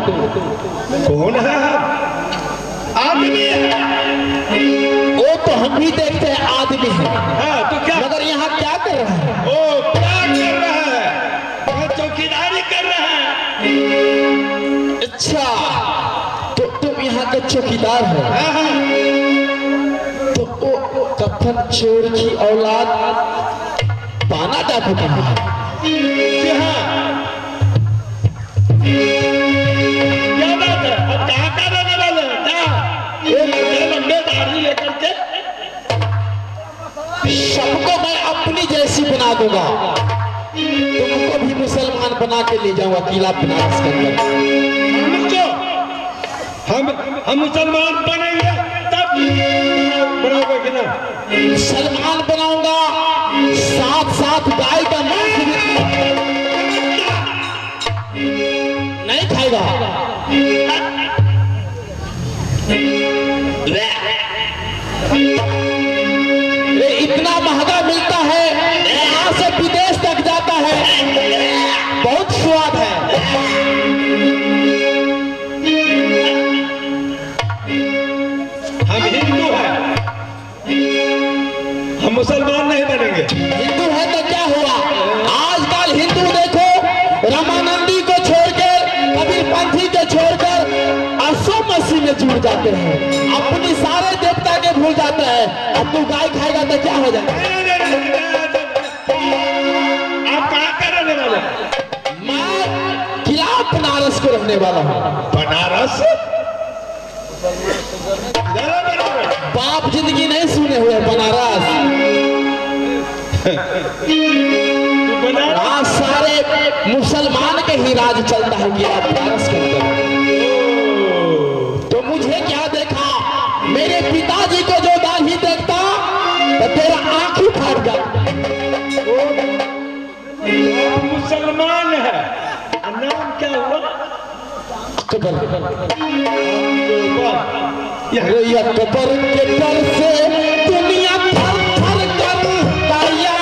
कौन है? आदमी है। वो तो हम भी देखते हैं आदमी है। हाँ, तो क्या? मगर यहाँ क्या कर रहा है? ओ, क्या कर रहा है? वो चौकीदारी कर रहा है। अच्छा, तो तुम यहाँ के चौकीदार हो? हाँ। तो वो कफन चोर की औलाद पाना डाकू कहाँ है? जी हाँ। क्या बात है? अब कहाँ का रहने वाले हैं? क्या? ये लंबे दाढ़ी लेकर के सबको मैं अपनी जैसी बना दूंगा। तुमको भी मुसलमान बना के ले जाऊंगा किला बनारस के अंदर। हम मुसलमान बनेंगे तब बनाओगे कि ना? मुसलमान बनाऊंगा, साथ साथ गाय का मांस भी नहीं खाएगा। ये इतना महंगा मिलता है, यहाँ से विदेश तक जाता है, बहुत स्वाद है। हम हिंदू हैं, हम मुसलमान नहीं बनेंगे। हिंदू है तो क्या हुआ? आजकल हिंदू देखो रामानंदी को छोड़कर, कबीरपंथी को छोड़कर असो मसीह में जुड़ जाते हैं, अपनी सारे देवता के भूल जाते हैं। अब तू गाय खाएगा तो क्या हो जाएगा? आप कहाँ का रहने वाले? मैं किला बनारस को रहने वाला हूँ। बनारस? बाप जिंदगी नहीं सुने हुए बनारस। वहाँ सारे मुसलमान के ही राज चलता है किला बनारस के अंदर। तो मुझे क्या देखा? मेरे पिताजी को जो दाढ़ी देखता तो तेरा आंख ही फाट जाता। मुसलमान है, नाम क्या हुआ? अकबर। यह अकबर के डर से दुनिया थर थर करता या।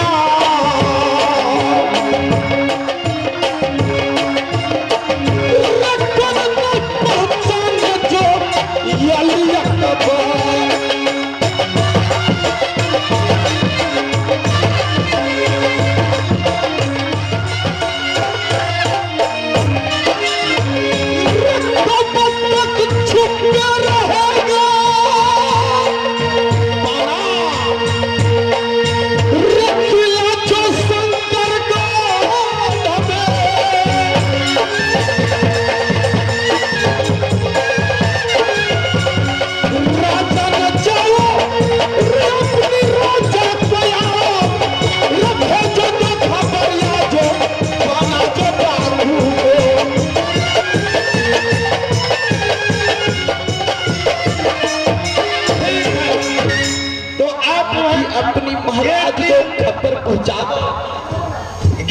अपनी महाराज को खबर पहुंचा दो।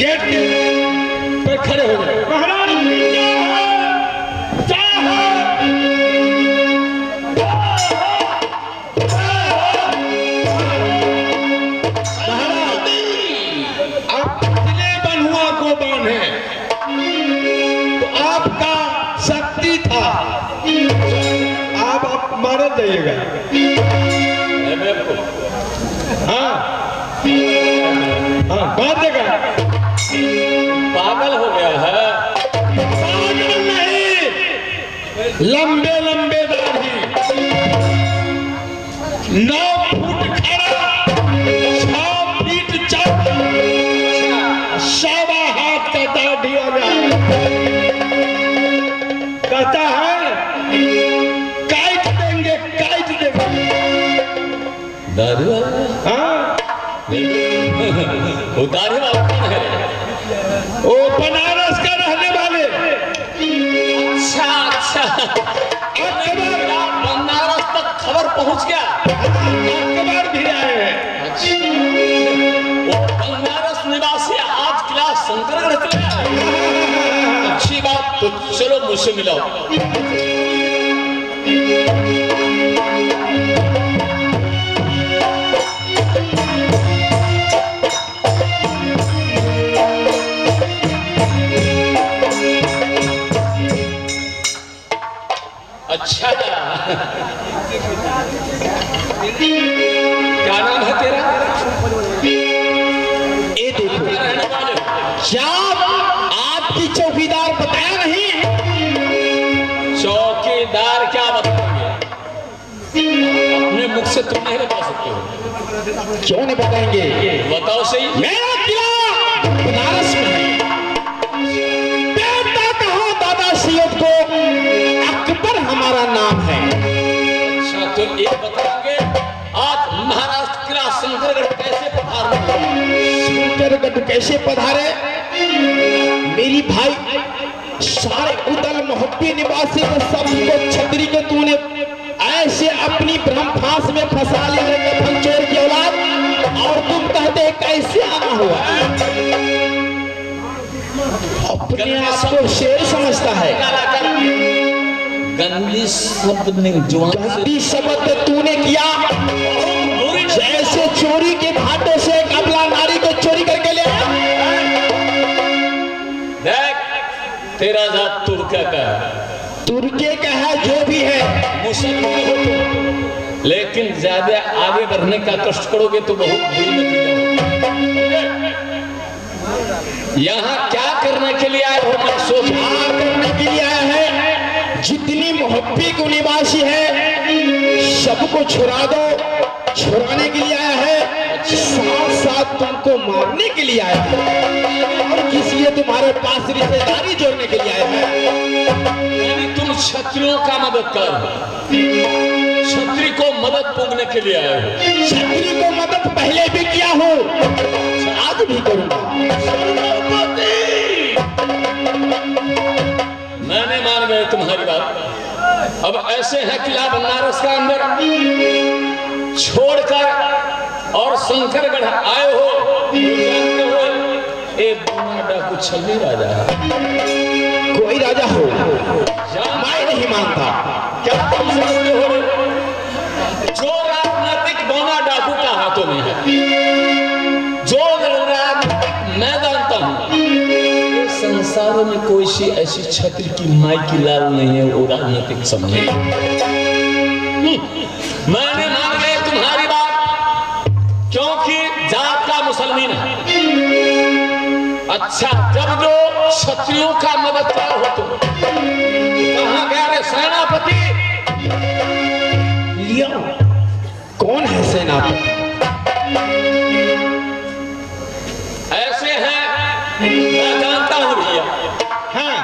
गेट पर खड़े हो गए। महाराज आप किले बनुआ को बांधे तो आपका शक्ति था, आप मार जाइएगा। हाँ हाँ, बात देगा। पागल हो गया है? पागल नहीं, लंबे लंबे दाढ़ी, 9 फुट खड़ा, 6 फीट चौड़ा, 1.25 हाथ का दाढ़ी वाला। कहता है काट देंगे, काट देंगे। दारू? हाँ, वो दारू वाला कौन है? वो बनारस का रहने वाले। अच्छा अच्छा, बनारस तक खबर पहुंच गया। अकबर भी आए हैं। अच्छा, वो बनारस निवासी आज किला शंकरगढ़ चले आए। अच्छी बात, तो चलो मुझसे मिलाओ। क्या नाम है तेरा? ये देखो, रहने वाले क्या आपकी चौकीदार बताया नहीं? चौकीदार क्या बताएंगे? अपने मुख से तुम नहीं बता सकते हो। क्यों नहीं बताएंगे? बताओ सही। मेरा किला बनारस में है। बेटा कहो दादा सैयद को, अकबर हमारा नाम है। अच्छा तो ये बताओगे आज महाराष्ट्र किला शंकरगढ़ कैसे पधारा? शंकरगढ़ कैसे पधारे? मेरी भाई सारे उदल मोहब्बी निवासी को सबको छतरी के तूने ऐसे अपनी ब्रह्मफांस में फंसा लिया कफन चोर की औलाद, और तुम कहते कैसे आना हुआ? अपने आप को शेर समझता है। गंदी शब्द ने जुबान से गंदी शब्द तूने किया, जैसे चोरी के घाटों से एक अबला नारी को चोरी करके ले आया। देख तेरा जात तुर्के का है, तुर्के का है जो भी है, मुसलमान हो तुम, लेकिन ज्यादा आगे बढ़ने का कष्ट करोगे तो बहुत बुरी नतीजा होगा। यहाँ क्या करने के लिए आए हो? मैं सोच क्या करने के लिए आया है? जितनी मोहब्बी को निवासी है सबको छुड़ा दो, छुड़ाने के लिए आया है। साथ साथ तुमको मारने के लिए आया है, और इसलिए तुम्हारे पास रिश्तेदारी जोड़ने के लिए आया है। यानी तुम क्षत्रियों का मदद कर, क्षत्रिय को मदद पूगने के लिए आए हो। क्षत्रिय को मदद पहले भी किया हूँ, आज भी करूंगा। मैंने मान गए तुम्हारी बात। अब ऐसे है किला बनारस का अंदर छोड़कर और शंकरगढ़ आए हो, जानते हो एक डाकू छलनी राजा है। कोई राजा हो मैं नहीं मानता। क्या तुम समझते हो? जो राजनीतिक बौना डाकू का हाथों में है, जो राजनीतिक मैं जानता हूँ, संसार में कोई सी ऐसी छत्र की माई की लाल नहीं है वो राजनीतिक समझे। मैंने मान गए तुम्हारी बात, क्योंकि जात का मुसलमान है। अच्छा जब जो क्षत्रियों का मददगार हो तुम, कहाँ गया रे सेनापति? लिया कौन है सेनापति? ऐसे हैं, मैं जानता हूँ भैया। हाँ,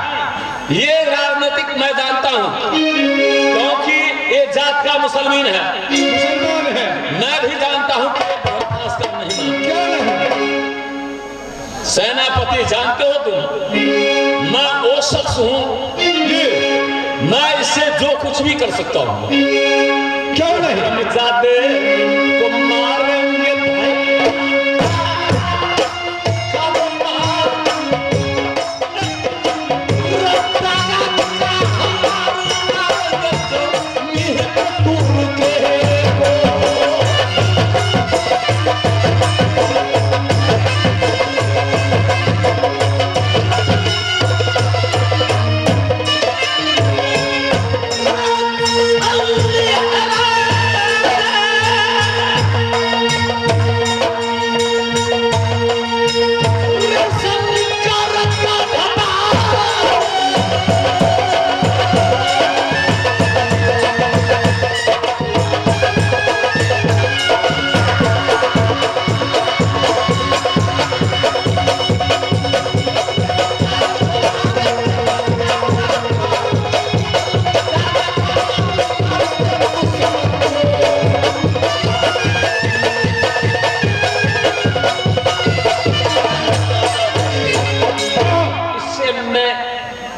ये राजनीतिक मैं जानता हूँ, क्योंकि ये जात का मुसलमान है। मुसलमान है। मैं भी जानता हूँ कि ये बर्दाश्त कर नहीं मानता। क्या नहीं? सेनापति जानते हो तुम, मैं वो शख्स हूँ, मैं इससे जो कुछ भी कर सकता हूँ। क्यों नहीं? मिर्जादे को मारेंगे भाई, कब मार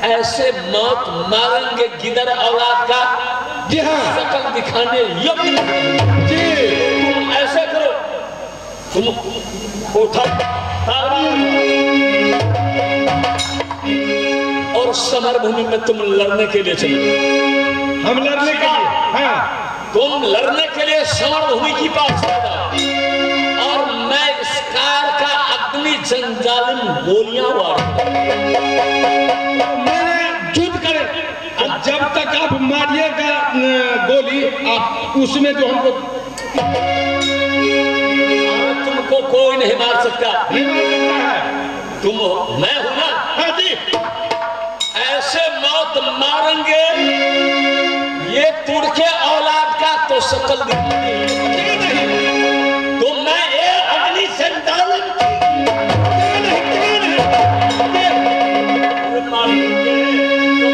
ऐसे मौत मारेंगे गिदर औलाद का। जी हाँ, शकल दिखाने योग्य जी। तुम ऐसे करो, तुम उठा और समर भूमि में तुम लड़ने के लिए चलो। हम लड़ने के लिए? हाँ, तुम लड़ने के लिए समर भूमि की पास और मैं इस कार का अग्नि जंजालिम गोलियां वार मैंने युद्ध करे, जब तक आप आप मारिएगा गोली, आप उसमें जो हमको तुमको कोई नहीं मार सकता। नहीं मार सकता है। तुम मैं हूं ना। हाँ जी। ऐसे मौत मारेंगे ये तुड़के औलाद का तो शकल दिखाती है। तो मैं ये अग्नि संतान मारेंगे तो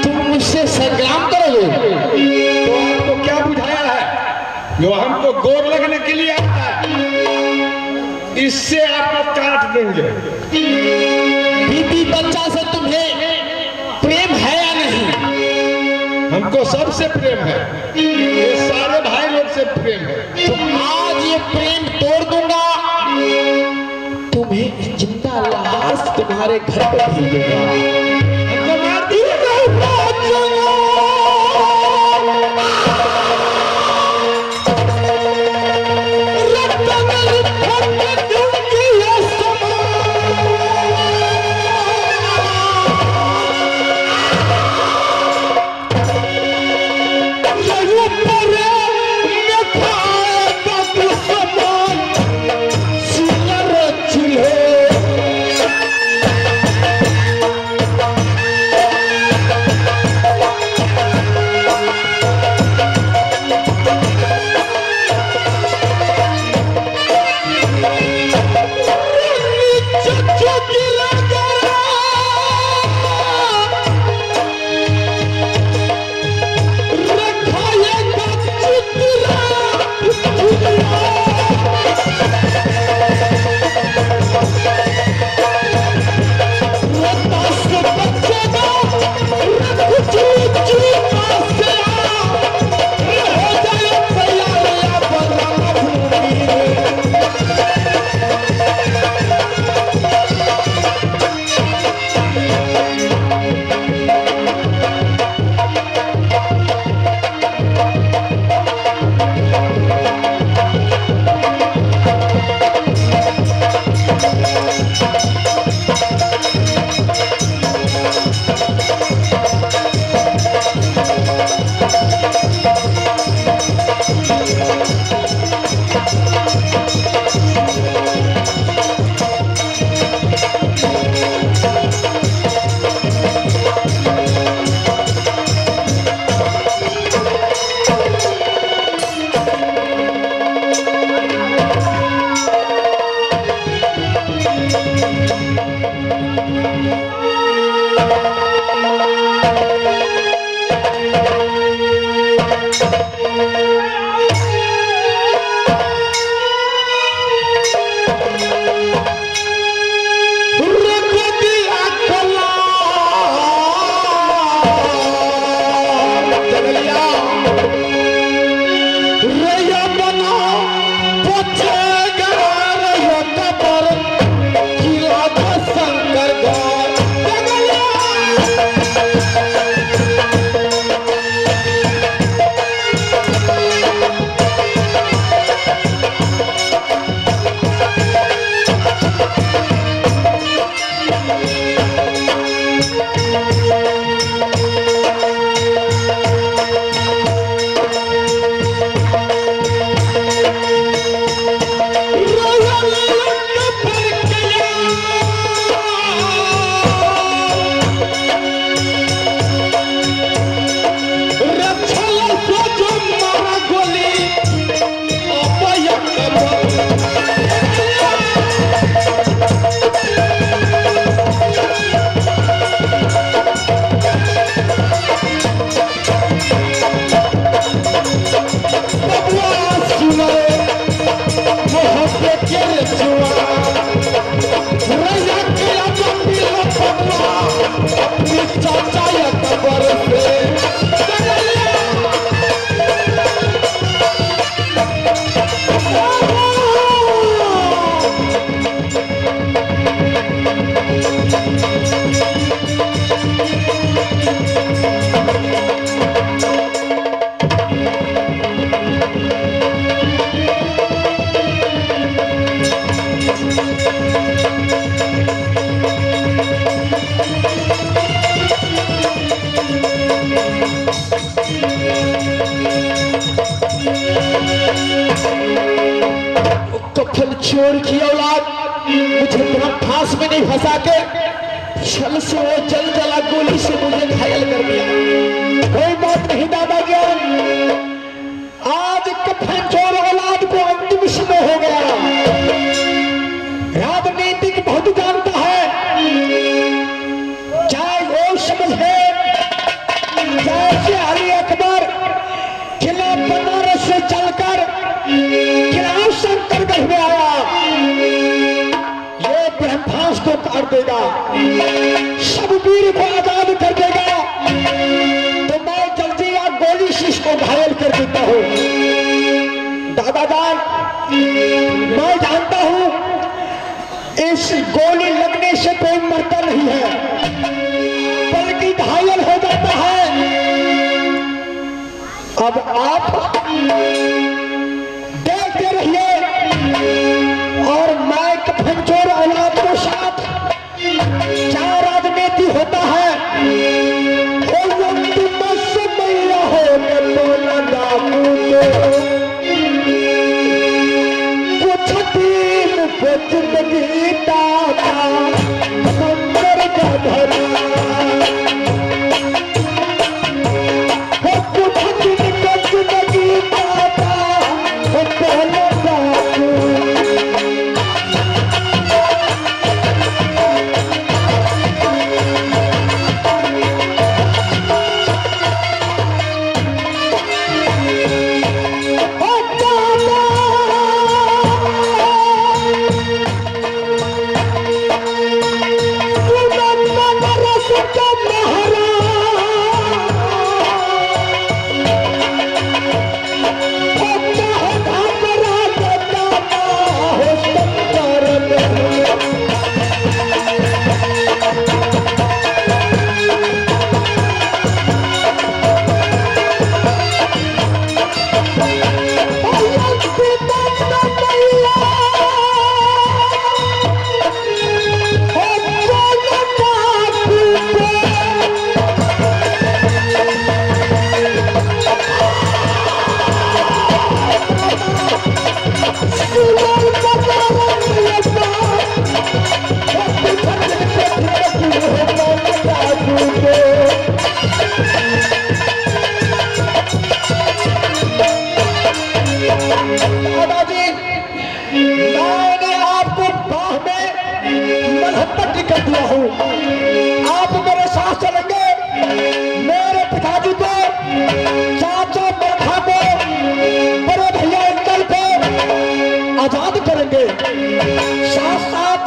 तुम मुझसे संग्राम करोगे? तो आपको क्या बुझाया है? जो हमको गोर लगने के लिए आता है, इससे आपको काट देंगे। बीबी बच्चा से तुम्हें प्रेम है या नहीं? हमको सबसे प्रेम है, ये सारे भाई लोग से प्रेम है। तो आज ये प्रेम तोड़ दूंगा, तुम्हें जिंदा लाश तुम्हारे घर पे भेजूंगा। हमको मार दिए। चोर की औलाद मुझे फांस में नहीं फंसा के छल से वो जल जला गोली से मुझे घायल कर दिया। कोई बात नहीं दादा ज्ञान, आज कफन चोर औलाद को अंतिम समय हो गया। राजनीतिक बहुत जानता है, चाहे वो समझ है, जैसे अली अकबर किला बनारस से चलकर किला शंकरगढ़ में आया, ये ब्रह्मास्त्र को काट देगा, सब वीर को आजाद कर देगा, तो मैं जल्दी या गोली से इसको घायल कर देता हूं। दादाजान मैं जानता हूं इस गोली लगने से कोई मरता नहीं है, बल्कि घायल हो जाता है। अब आप देखते रहिए और मैं कफन चोर औलाद के साथ क्या राजनीति होता है। कुछ दिन जिंदगी दाता समंदर का भरा, कुछ दिन जिंदगी दाता पहले कर दिया हूं। आप मेरे साथ चलेंगे, मेरे पिताजी को, चाचा बरखा को, बड़े भैया इंदल को आजाद करेंगे। साथ साथ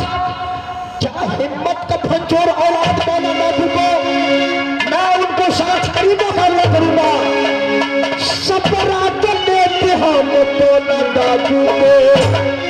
क्या हिम्मत का फंचोर औलाद मौलाना नाथू को मैं उनको साथ खरीदा करना करूंगा। सब रात लेते हम तो नाथू को